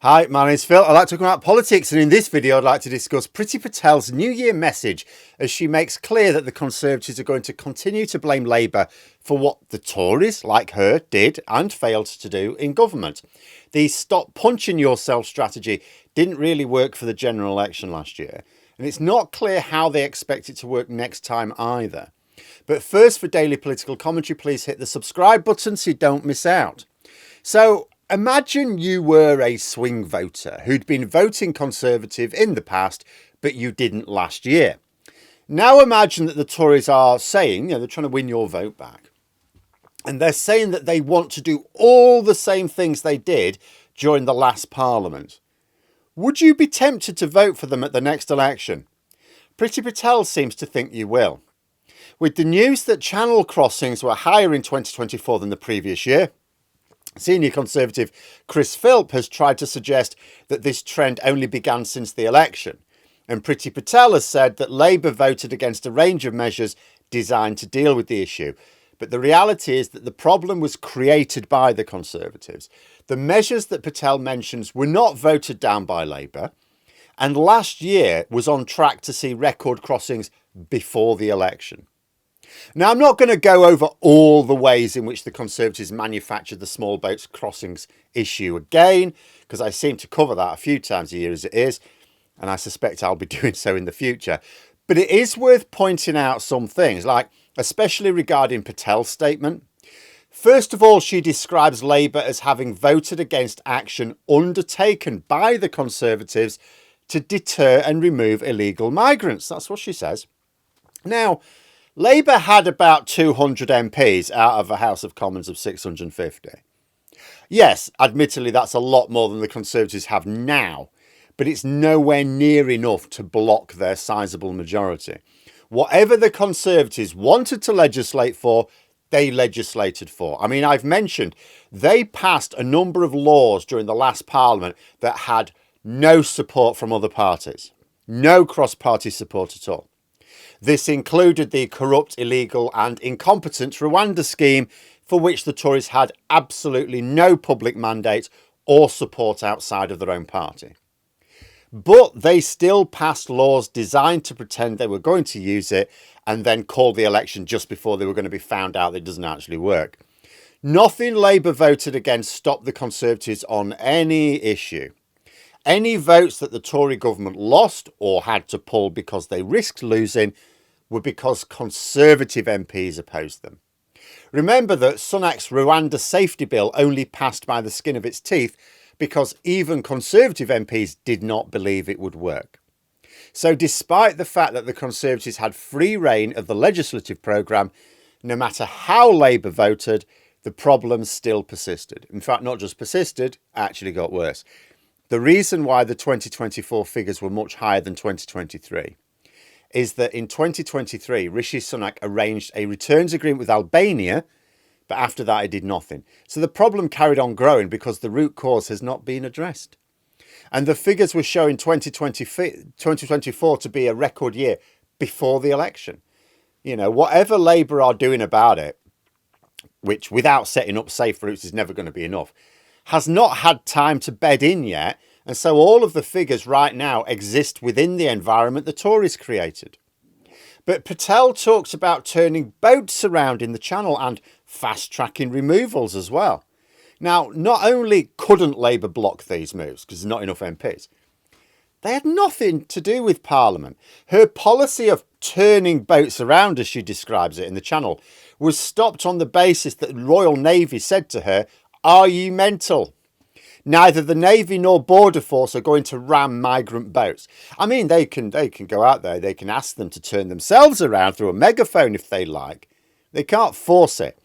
Hi, my name's Phil. I'd like to talk about politics, and in this video I'd like to discuss Priti Patel's New Year message as she makes clear that the Conservatives are going to continue to blame Labour for what the Tories, like her, did and failed to do in government. The stop punching yourself strategy didn't really work for the general election last year, and it's not clear how they expect it to work next time either. But first, for daily political commentary, please hit the subscribe button so you don't miss out. So, imagine you were a swing voter who'd been voting Conservative in the past, but you didn't last year. Now imagine that the Tories are saying, they're trying to win your vote back. And they're saying that they want to do all the same things they did during the last Parliament. Would you be tempted to vote for them at the next election? Priti Patel seems to think you will. With the news that channel crossings were higher in 2024 than the previous year, senior Conservative Chris Philp has tried to suggest that this trend only began since the election. And Priti Patel has said that Labour voted against a range of measures designed to deal with the issue. But the reality is that the problem was created by the Conservatives. The measures that Patel mentions were not voted down by Labour. And last year was on track to see record crossings before the election. Now, I'm not going to go over all the ways in which the Conservatives manufactured the small boats crossings issue again, because I seem to cover that a few times a year as it is, and I suspect I'll be doing so in the future. But it is worth pointing out some things, like especially regarding Patel's statement. First of all, she describes Labour as having voted against action undertaken by the Conservatives to deter and remove illegal migrants. That's what she says. Now, Labour had about 200 MPs out of a House of Commons of 650. Yes, admittedly, that's a lot more than the Conservatives have now, but it's nowhere near enough to block their sizable majority. Whatever the Conservatives wanted to legislate for, they legislated for. I mean, I've mentioned they passed a number of laws during the last Parliament that had no support from other parties, no cross-party support at all. This included the corrupt, illegal and incompetent Rwanda scheme, for which the Tories had absolutely no public mandate or support outside of their own party. But they still passed laws designed to pretend they were going to use it and then call the election just before they were going to be found out that it doesn't actually work. Nothing Labour voted against stopped the Conservatives on any issue. Any votes that the Tory government lost or had to pull because they risked losing were because Conservative MPs opposed them. Remember that Sunak's Rwanda safety bill only passed by the skin of its teeth because even Conservative MPs did not believe it would work. So despite the fact that the Conservatives had free rein of the legislative programme, no matter how Labour voted, the problems still persisted. In fact, not just persisted, actually got worse. The reason why the 2024 figures were much higher than 2023 is that in 2023, Rishi Sunak arranged a returns agreement with Albania, but after that, it did nothing. So the problem carried on growing because the root cause has not been addressed. And the figures were showing 2024 to be a record year before the election. Whatever Labour are doing about it, which without setting up safe routes is never going to be enough, has not had time to bed in yet, and so all of the figures right now exist within the environment the Tories created. But Patel talks about turning boats around in the channel and fast-tracking removals as well. Now, not only couldn't Labour block these moves because there's not enough MPs, they had nothing to do with Parliament. Her policy of turning boats around, as she describes it in the channel, was stopped on the basis that the Royal Navy said to her, "Are you mental? Neither the Navy nor Border Force are going to ram migrant boats." I mean, they can go out there, they can ask them to turn themselves around through a megaphone if they like. They can't force it.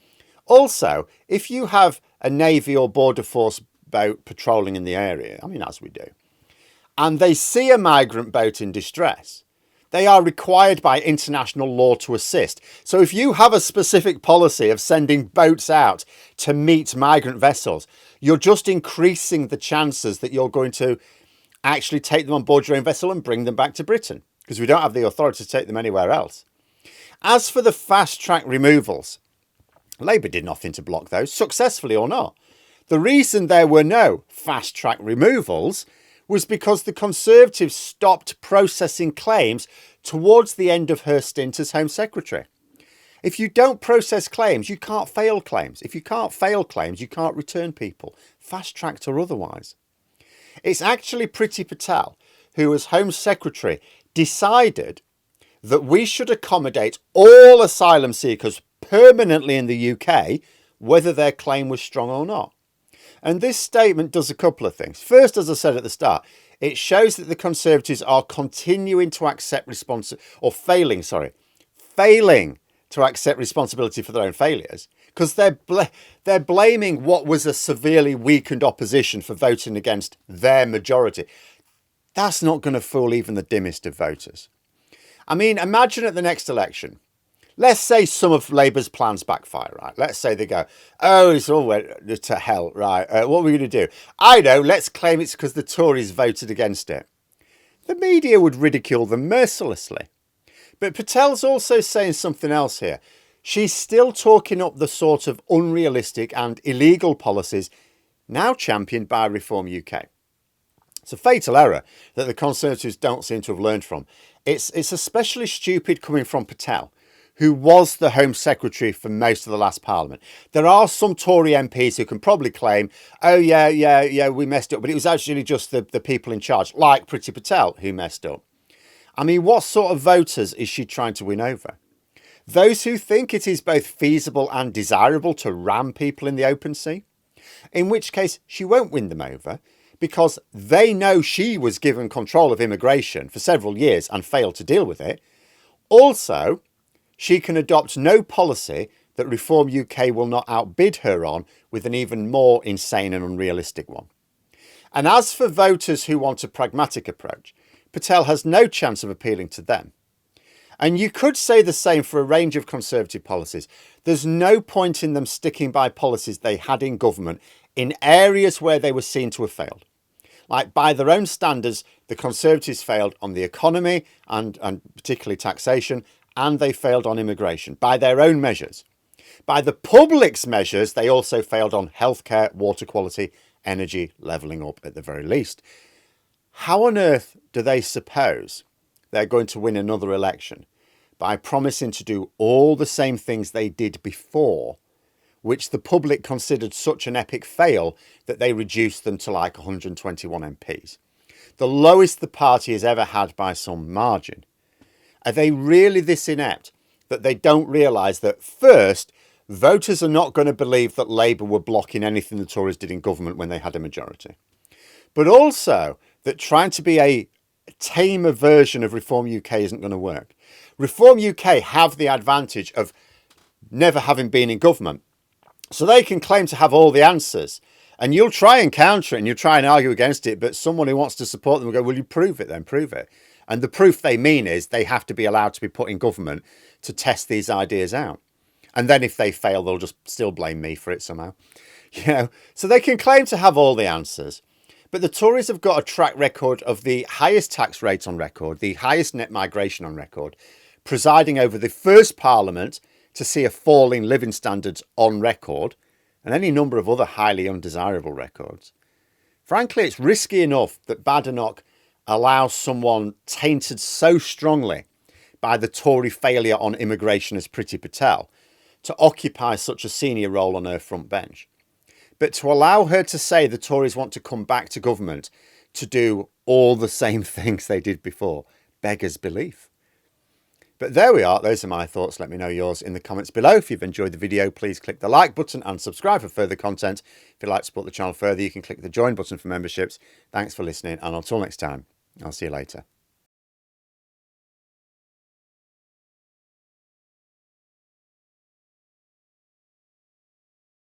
Also, if you have a Navy or Border Force boat patrolling in the area, I mean, as we do, and they see a migrant boat in distress, they are required by international law to assist. So if you have a specific policy of sending boats out to meet migrant vessels, you're just increasing the chances that you're going to actually take them on board your own vessel and bring them back to Britain, because we don't have the authority to take them anywhere else. As for the fast-track removals, Labour did nothing to block those, successfully or not. The reason there were no fast-track removals was because the Conservatives stopped processing claims towards the end of her stint as Home Secretary. If you don't process claims, you can't fail claims. If you can't fail claims, you can't return people, fast-tracked or otherwise. It's actually Priti Patel, who as Home Secretary decided that we should accommodate all asylum seekers permanently in the UK, whether their claim was strong or not. And this statement does a couple of things. First, as I said at the start, it shows that the Conservatives are continuing to accept failing to accept responsibility for their own failures, because they're blaming what was a severely weakened opposition for voting against their majority. That's not going to fool even the dimmest of voters. I mean, imagine at the next election, let's say some of Labour's plans backfire, right? Let's say they go, oh, it's all went to hell, right? What are we going to do? I know, let's claim it's because the Tories voted against it. The media would ridicule them mercilessly. But Patel's also saying something else here. She's still talking up the sort of unrealistic and illegal policies now championed by Reform UK. It's a fatal error that the Conservatives don't seem to have learned from. It's especially stupid coming from Patel, who was the Home Secretary for most of the last Parliament. There are some Tory MPs who can probably claim, oh, yeah, we messed up, but it was actually just the people in charge, like Priti Patel, who messed up. I mean, what sort of voters is she trying to win over? Those who think it is both feasible and desirable to ram people in the open sea? In which case, she won't win them over, because they know she was given control of immigration for several years and failed to deal with it. Also, she can adopt no policy that Reform UK will not outbid her on with an even more insane and unrealistic one. And as for voters who want a pragmatic approach, Patel has no chance of appealing to them. And you could say the same for a range of Conservative policies. There's no point in them sticking by policies they had in government in areas where they were seen to have failed. Like, by their own standards, the Conservatives failed on the economy and particularly taxation, and they failed on immigration, by their own measures. By the public's measures, they also failed on healthcare, water quality, energy, levelling up at the very least. How on earth do they suppose they're going to win another election? By promising to do all the same things they did before, which the public considered such an epic fail that they reduced them to like 121 MPs. The lowest the party has ever had by some margin. Are they really this inept that they don't realise that, first, voters are not going to believe that Labour were blocking anything the Tories did in government when they had a majority, but also that trying to be a tamer version of Reform UK isn't going to work. Reform UK have the advantage of never having been in government, so they can claim to have all the answers, and you'll try and counter it and you'll try and argue against it, but someone who wants to support them will go, well, you prove it then, prove it. And the proof they mean is they have to be allowed to be put in government to test these ideas out. And then if they fail, they'll just still blame me for it somehow. So they can claim to have all the answers. But the Tories have got a track record of the highest tax rate on record, the highest net migration on record, presiding over the first Parliament to see a fall in living standards on record, and any number of other highly undesirable records. Frankly, it's risky enough that Badenoch allows someone tainted so strongly by the Tory failure on immigration as Priti Patel to occupy such a senior role on her front bench. But to allow her to say the Tories want to come back to government to do all the same things they did before beggars belief. But there we are. Those are my thoughts. Let me know yours in the comments below. If you've enjoyed the video, please click the like button and subscribe for further content. If you'd like to support the channel further, you can click the join button for memberships. Thanks for listening, and until next time, I'll see you later.